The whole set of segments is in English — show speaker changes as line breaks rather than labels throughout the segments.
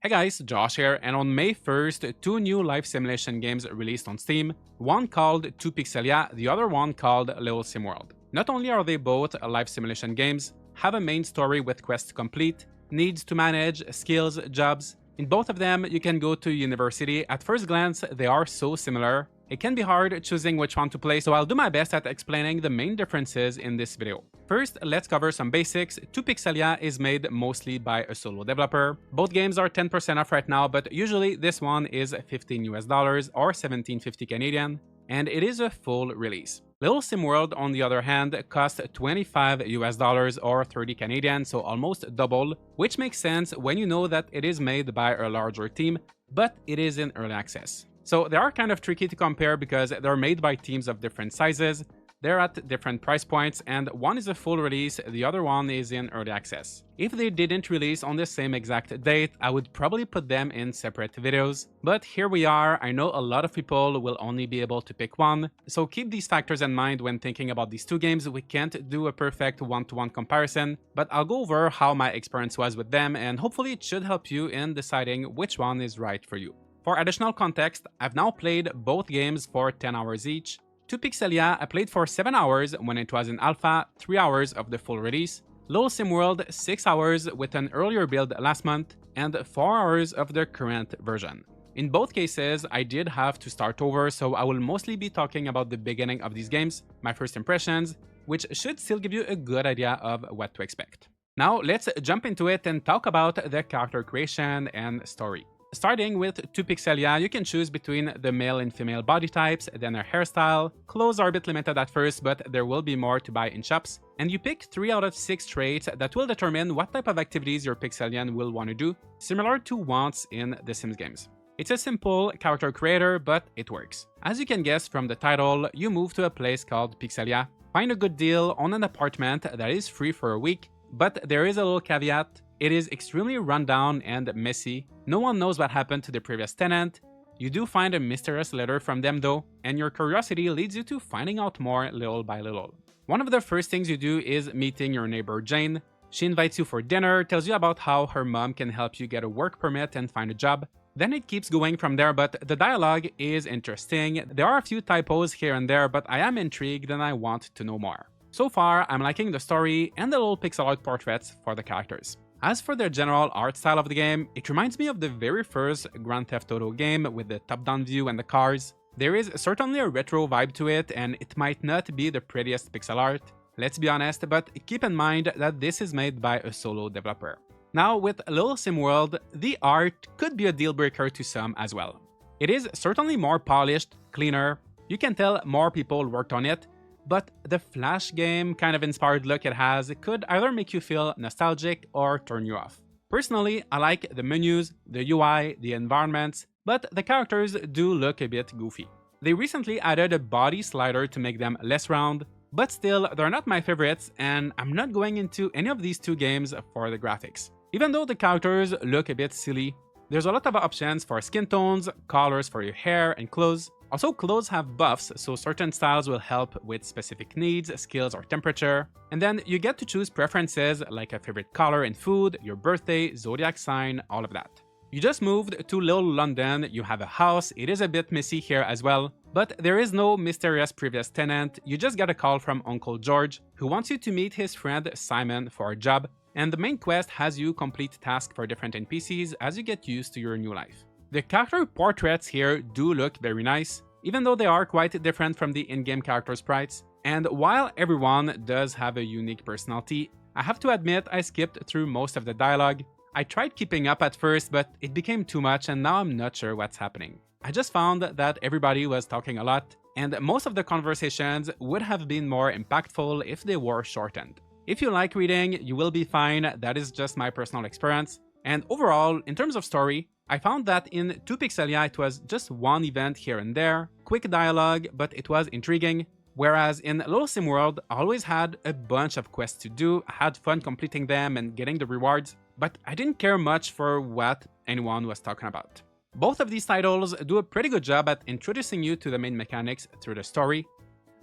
Hey guys, Josh here, and on May 1st, two new life simulation games released on Steam, one called Pixelia, the other one called Little Sim World. Not only are they both life simulation games, have a main story with quests to complete, needs to manage, skills, jobs. In both of them, you can go to university. At first glance, they are so similar. It can be hard choosing which one to play, so I'll do my best at explaining the main differences in this video. First, let's cover some basics. Pixelia is made mostly by a solo developer. Both games are 10% off right now, but usually this one is $15 or 17.50 Canadian, and it is a full release. Little Sim World, on the other hand, costs $25 or 30 Canadian, so almost double, which makes sense when you know that it is made by a larger team, but it is in early access. So they are kind of tricky to compare because they're made by teams of different sizes, they're at different price points, and one is a full release, the other one is in early access. If they didn't release on the same exact date, I would probably put them in separate videos. But here we are. I know a lot of people will only be able to pick one, so keep these factors in mind when thinking about these two games. We can't do a perfect one-to-one comparison, but I'll go over how my experience was with them, and hopefully it should help you in deciding which one is right for you. For additional context, I've now played both games for 10 hours each. Pixelia I played for 7 hours when it was in alpha, 3 hours of the full release. Little Sim World 6 hours with an earlier build last month, and 4 hours of the current version. In both cases, I did have to start over, so I will mostly be talking about the beginning of these games, my first impressions, which should still give you a good idea of what to expect. Now let's jump into it and talk about the character creation and story. Starting with Pixelia, you can choose between the male and female body types, then a hairstyle. Clothes are a bit limited at first, but there will be more to buy in shops. And you pick 3 out of 6 traits that will determine what type of activities your Pixelian will want to do, similar to wants in the Sims games. It's a simple character creator, but it works. As you can guess from the title, you move to a place called Pixelia, find a good deal on an apartment that is free for a week, but there is a little caveat. It is extremely rundown and messy. No one knows what happened to the previous tenant. You do find a mysterious letter from them though, and your curiosity leads you to finding out more little by little. One of the first things you do is meeting your neighbor Jane. She invites you for dinner, tells you about how her mom can help you get a work permit and find a job. Then it keeps going from there, but the dialogue is interesting. There are a few typos here and there, but I am intrigued and I want to know more. So far, I'm liking the story and the little pixel art portraits for the characters. As for the general art style of the game, it reminds me of the very first Grand Theft Auto game with the top-down view and the cars. There is certainly a retro vibe to it, and it might not be the prettiest pixel art, let's be honest, but keep in mind that this is made by a solo developer. Now, with Little Sim World, the art could be a deal breaker to some as well. It is certainly more polished, cleaner, you can tell more people worked on it, but the Flash game kind of inspired look it has could either make you feel nostalgic or turn you off. Personally, I like the menus, the UI, the environments, but the characters do look a bit goofy. They recently added a body slider to make them less round, but still, they're not my favorites, and I'm not going into any of these two games for the graphics. Even though the characters look a bit silly, there's a lot of options for skin tones, colors for your hair and clothes. Also, clothes have buffs, so certain styles will help with specific needs, skills, or temperature. And then you get to choose preferences like a favorite color in food, your birthday, zodiac sign, all of that. You just moved to Little London, you have a house, it is a bit messy here as well, but there is no mysterious previous tenant, you just get a call from Uncle George, who wants you to meet his friend Simon for a job, and the main quest has you complete tasks for different NPCs as you get used to your new life. The character portraits here do look very nice, even though they are quite different from the in-game character sprites. And while everyone does have a unique personality, I have to admit I skipped through most of the dialogue. I tried keeping up at first, but it became too much and now I'm not sure what's happening. I just found that everybody was talking a lot, and most of the conversations would have been more impactful if they were shortened. If you like reading, you will be fine, that is just my personal experience. And overall, in terms of story, I found that in Pixelia it was just one event here and there, quick dialogue, but it was intriguing. Whereas in Little Sim World, I always had a bunch of quests to do, I had fun completing them and getting the rewards, but I didn't care much for what anyone was talking about. Both of these titles do a pretty good job at introducing you to the main mechanics through the story,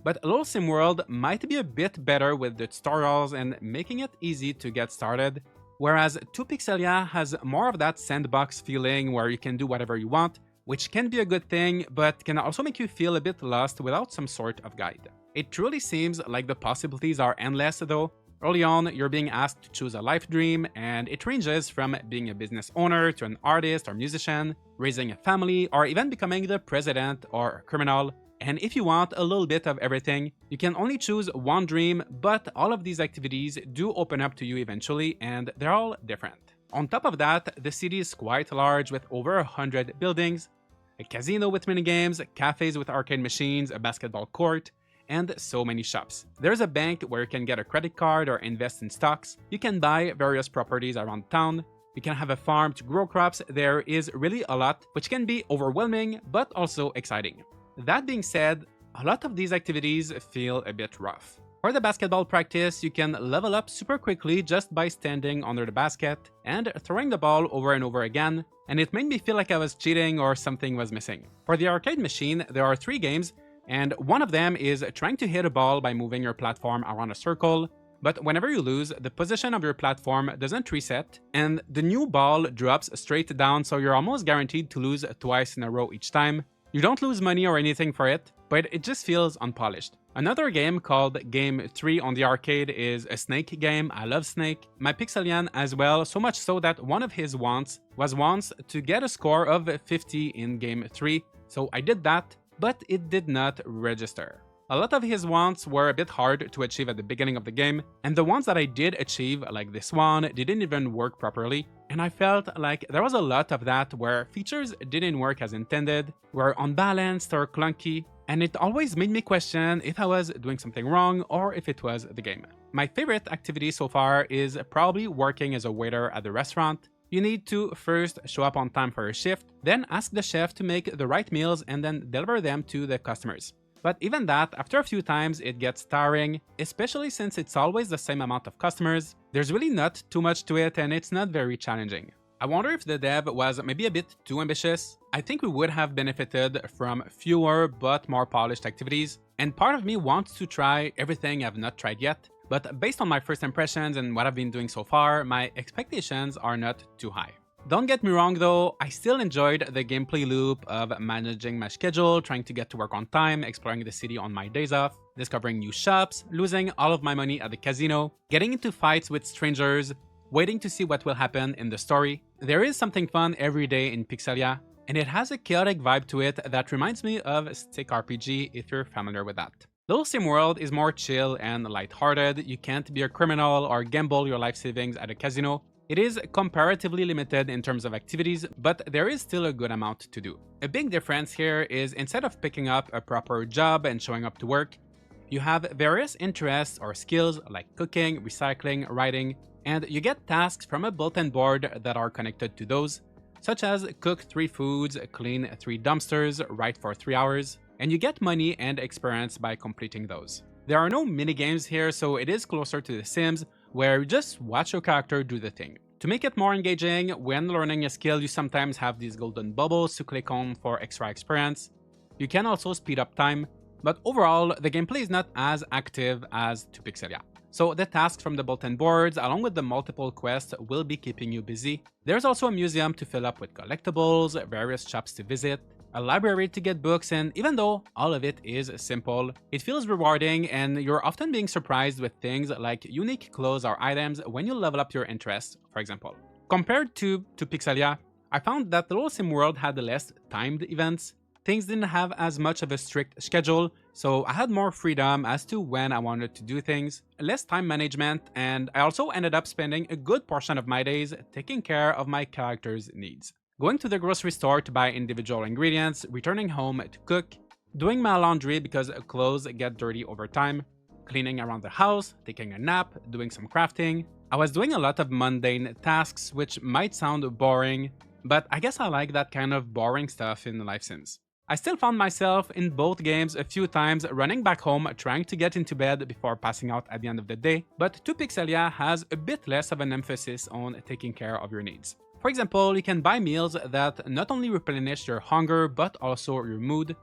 but Little Sim World might be a bit better with the tutorials and making it easy to get started. whereas 2 Pixelia has more of that sandbox feeling where you can do whatever you want, which can be a good thing, but can also make you feel a bit lost without some sort of guide. It truly seems like the possibilities are endless though. Early on, you're being asked to choose a life dream, and it ranges from being a business owner to an artist or musician, raising a family, or even becoming the president or a criminal. And if you want a little bit of everything, you can only choose one dream, but all of these activities do open up to you eventually, and they're all different. On top of that, the city is quite large with over 100 buildings, a casino with minigames, cafes with arcade machines, a basketball court, and so many shops. There's a bank where you can get a credit card or invest in stocks. You can buy various properties around town. You can have a farm to grow crops. There is really a lot, which can be overwhelming, but also exciting. That being said, a lot of these activities feel a bit rough. For the basketball practice, you can level up super quickly just by standing under the basket and throwing the ball over and over again, and it made me feel like I was cheating or something was missing. For the arcade machine, there are 3 games, and one of them is trying to hit a ball by moving your platform around a circle, but whenever you lose, the position of your platform doesn't reset, and the new ball drops straight down, so you're almost guaranteed to lose twice in a row each time. You don't lose money or anything for it, but it just feels unpolished. Another game called Game 3 on the arcade is a Snake game. I love Snake. My Pixelian as well, so much so that one of his wants was once to get a score of 50 in Game 3, so I did that, but it did not register. A lot of his wants were a bit hard to achieve at the beginning of the game, and the ones that I did achieve, like this one, didn't even work properly, and I felt like there was a lot of that where features didn't work as intended, were unbalanced or clunky, and it always made me question if I was doing something wrong or if it was the game. My favorite activity so far is probably working as a waiter at the restaurant. You need to first show up on time for a shift, then ask the chef to make the right meals and then deliver them to the customers. But even that, after a few times, it gets tiring, especially since it's always the same amount of customers. There's really not too much to it and it's not very challenging. I wonder if the dev was maybe a bit too ambitious. I think we would have benefited from fewer but more polished activities, and part of me wants to try everything I've not tried yet. But based on my first impressions and what I've been doing so far, my expectations are not too high. Don't get me wrong though, I still enjoyed the gameplay loop of managing my schedule, trying to get to work on time, exploring the city on my days off, discovering new shops, losing all of my money at the casino, getting into fights with strangers, waiting to see what will happen in the story. There is something fun every day in Pixelia, and it has a chaotic vibe to it that reminds me of Stick RPG if you're familiar with that. Little Sim World is more chill and lighthearted. You can't be a criminal or gamble your life savings at a casino. It is comparatively limited in terms of activities, but there is still a good amount to do. A big difference here is instead of picking up a proper job and showing up to work, you have various interests or skills like cooking, recycling, writing, and you get tasks from a bulletin board that are connected to those, such as cook 3 foods, clean 3 dumpsters, write for 3 hours, and you get money and experience by completing those. There are no minigames here, so it is closer to The Sims, where you just watch your character do the thing. To make it more engaging, when learning a skill, you sometimes have these golden bubbles to click on for extra experience. You can also speed up time, but overall, the gameplay is not as active as 2 Pixelia. So the tasks from the bulletin boards, along with the multiple quests, will be keeping you busy. There's also a museum to fill up with collectibles, various shops to visit, a library to get books, and even though all of it is simple, it feels rewarding and you're often being surprised with things like unique clothes or items when you level up your interests, for example. Compared to Pixelia, I found that Little Sim World had less timed events. Things didn't have as much of a strict schedule, so I had more freedom as to when I wanted to do things, less time management, and I also ended up spending a good portion of my days taking care of my character's needs. Going to the grocery store to buy individual ingredients, returning home to cook, doing my laundry because clothes get dirty over time, cleaning around the house, taking a nap, doing some crafting. I was doing a lot of mundane tasks which might sound boring, but I guess I like that kind of boring stuff in life Sims. I still found myself in both games a few times running back home trying to get into bed before passing out at the end of the day, but 2 Pixelia has a bit less of an emphasis on taking care of your needs. For example, you can buy meals that not only replenish your hunger but also your mood,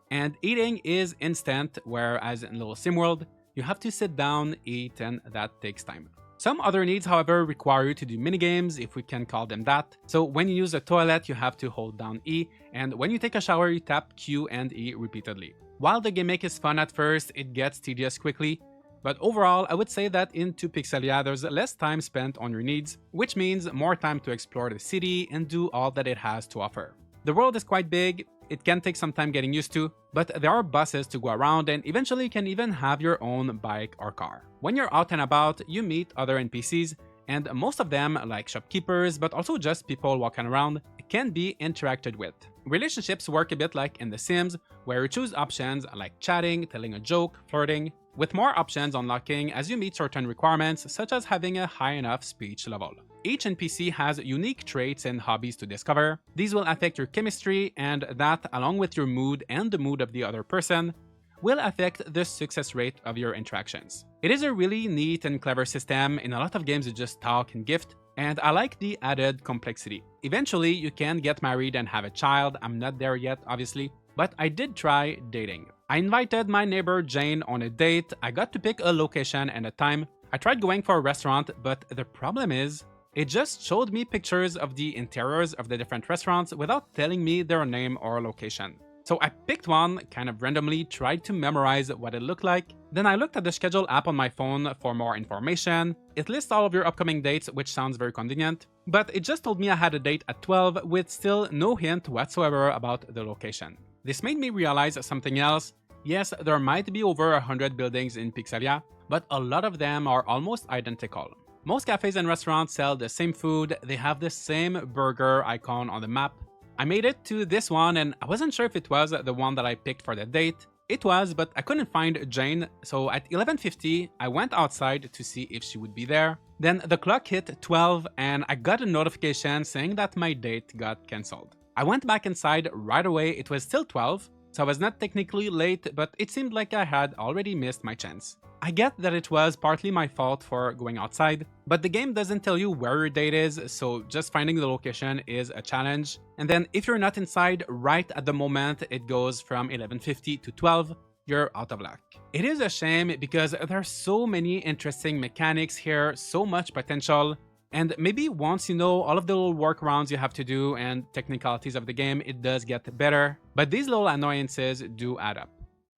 and eating is instant, whereas in Little Sim World, you have to sit down, eat, and that takes time. Some other needs, however, require you to do minigames, if we can call them that. So when you use a toilet, you have to hold down E, and when you take a shower, you tap Q and E repeatedly. While the gimmick is fun at first, it gets tedious quickly. But overall, I would say that in 2 Pixelia, there's less time spent on your needs, which means more time to explore the city and do all that it has to offer. The world is quite big, it can take some time getting used to, but there are buses to go around and eventually you can even have your own bike or car. When you're out and about, you meet other NPCs, and most of them, like shopkeepers, but also just people walking around, can be interacted with. Relationships work a bit like in The Sims, where you choose options like chatting, telling a joke, flirting, with more options unlocking as you meet certain requirements, such as having a high enough speech level. Each NPC has unique traits and hobbies to discover. These will affect your chemistry, and that, along with your mood and the mood of the other person, will affect the success rate of your interactions. It is a really neat and clever system. In a lot of games you just talk and gift, and I like the added complexity. Eventually you can get married and have a child. I'm not there yet, obviously, but I did try dating. I invited my neighbor Jane on a date. I got to pick a location and a time. I tried going for a restaurant, but the problem is, it just showed me pictures of the interiors of the different restaurants without telling me their name or location. So I picked one, kind of randomly, tried to memorize what it looked like. Then I looked at the schedule app on my phone for more information. It lists all of your upcoming dates, which sounds very convenient, but it just told me I had a date at 12 with still no hint whatsoever about the location. This made me realize something else. Yes, there might be over 100 buildings in Pixelia, but a lot of them are almost identical. Most cafes and restaurants sell the same food, they have the same burger icon on the map. I made it to this one and I wasn't sure if it was the one that I picked for the date. It was, but I couldn't find Jane, so at 11:50 I went outside to see if she would be there. Then the clock hit 12 and I got a notification saying that my date got cancelled. I went back inside right away. It was still 12, so I was not technically late, but it seemed like I had already missed my chance. I get that it was partly my fault for going outside, but the game doesn't tell you where your date is, so just finding the location is a challenge. And then if you're not inside right at the moment it goes from 11:50 to 12, you're out of luck. It is a shame because there are so many interesting mechanics here, so much potential, and maybe once you know all of the little workarounds you have to do and technicalities of the game, it does get better, but these little annoyances do add up.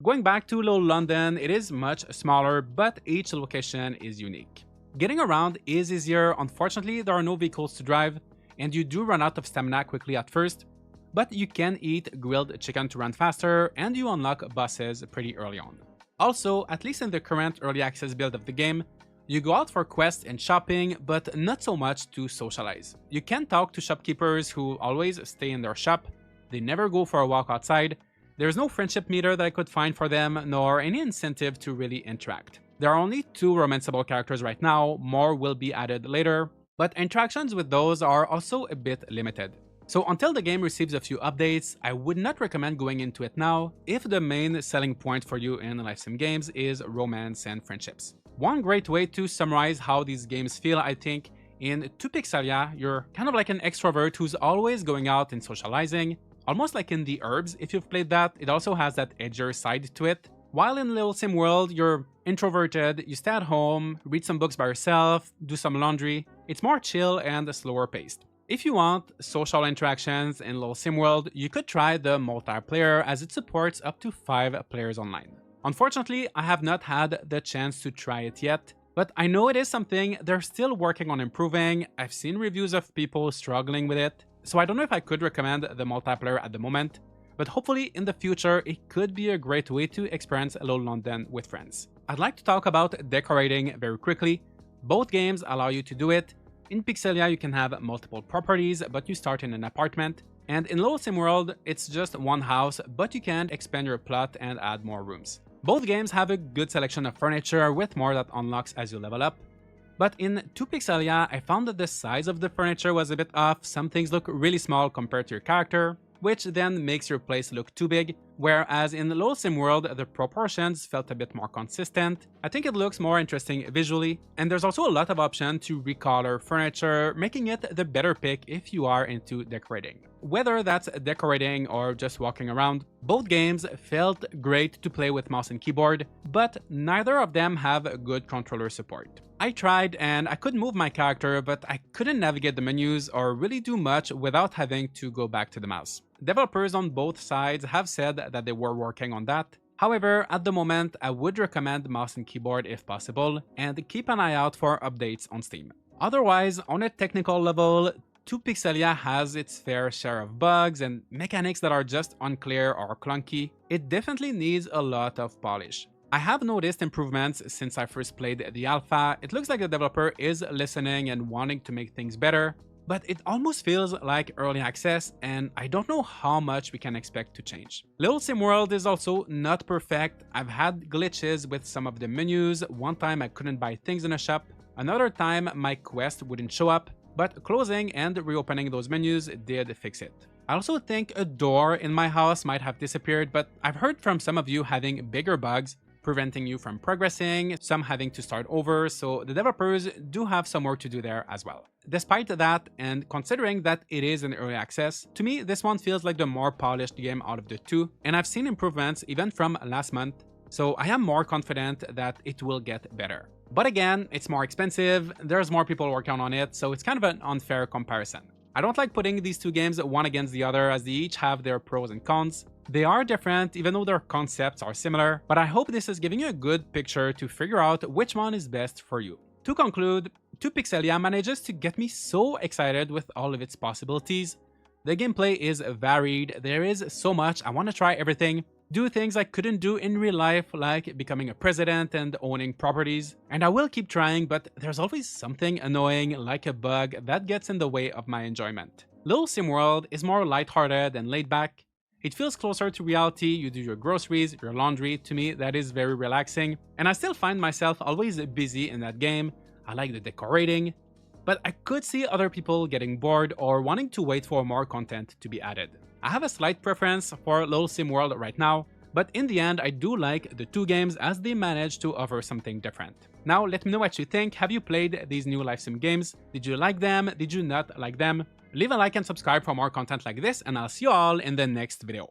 Going back to Little London, it is much smaller, but each location is unique. Getting around is easier. Unfortunately, there are no vehicles to drive, and you do run out of stamina quickly at first, but you can eat grilled chicken to run faster, and you unlock buses pretty early on. Also, at least in the current early access build of the game, you go out for quests and shopping, but not so much to socialize. You can talk to shopkeepers who always stay in their shop, they never go for a walk outside. There's no friendship meter that I could find for them, nor any incentive to really interact. There are only 2 romanceable characters right now, more will be added later, but interactions with those are also a bit limited. So until the game receives a few updates, I would not recommend going into it now if the main selling point for you in life sim games is romance and friendships. One great way to summarize how these games feel, I think, in 2 Pixelia, you're kind of like an extrovert who's always going out and socializing, almost like in The Herbs. If you've played that, it also has that edgier side to it. While in Little Sim World, you're introverted, you stay at home, read some books by yourself, do some laundry. It's more chill and slower paced. If you want social interactions in Little Sim World, you could try the multiplayer as it supports up to 5 players online. Unfortunately, I have not had the chance to try it yet, but I know it is something they're still working on improving. I've seen reviews of people struggling with it, so I don't know if I could recommend the multiplayer at the moment, but hopefully in the future it could be a great way to experience Little London with friends. I'd like to talk about decorating very quickly. Both games allow you to do it. In Pixelia you can have multiple properties, but you start in an apartment, and in Little Sim World it's just one house, but you can expand your plot and add more rooms. Both games have a good selection of furniture with more that unlocks as you level up. But in 2 Pixelia, I found that the size of the furniture was a bit off. Some things look really small compared to your character, which then makes your place look too big, whereas in the Little Sim World, the proportions felt a bit more consistent. I think it looks more interesting visually, and there's also a lot of option to recolor furniture, making it the better pick if you are into decorating. Whether that's decorating or just walking around, both games felt great to play with mouse and keyboard, but neither of them have good controller support. I tried and I could move my character, but I couldn't navigate the menus or really do much without having to go back to the mouse. Developers on both sides have said that they were working on that. However, at the moment, I would recommend mouse and keyboard if possible, and keep an eye out for updates on Steam. Otherwise, on a technical level, 2 Pixelia has its fair share of bugs and mechanics that are just unclear or clunky. It definitely needs a lot of polish. I have noticed improvements since I first played the alpha. It looks like the developer is listening and wanting to make things better, but it almost feels like early access, and I don't know how much we can expect to change. Little Sim World is also not perfect. I've had glitches with some of the menus. One time I couldn't buy things in a shop, another time my quest wouldn't show up, but closing and reopening those menus did fix it. I also think a door in my house might have disappeared, but I've heard from some of you having bigger bugs, preventing you from progressing, some having to start over, so the developers do have some work to do there as well. Despite that, and considering that it is in early access, to me this one feels like the more polished game out of the two, and I've seen improvements even from last month, so I am more confident that it will get better. But again, it's more expensive, there's more people working on it, so it's kind of an unfair comparison. I don't like putting these two games one against the other as they each have their pros and cons. They are different even though their concepts are similar, but I hope this is giving you a good picture to figure out which one is best for you. To conclude, 2 Pixelia manages to get me so excited with all of its possibilities. The gameplay is varied, there is so much, I want to try everything, do things I couldn't do in real life, like becoming a president and owning properties. And I will keep trying, but there's always something annoying, like a bug, that gets in the way of my enjoyment. Little Sim World is more lighthearted and laid back. It feels closer to reality, you do your groceries, your laundry, to me that is very relaxing. And I still find myself always busy in that game, I like the decorating. But I could see other people getting bored or wanting to wait for more content to be added. I have a slight preference for Little Sim World right now, but in the end I do like the two games as they manage to offer something different. Now let me know what you think. Have you played these new live sim games? Did you like them? Did you not like them? Leave a like and subscribe for more content like this, and I'll see you all in the next video.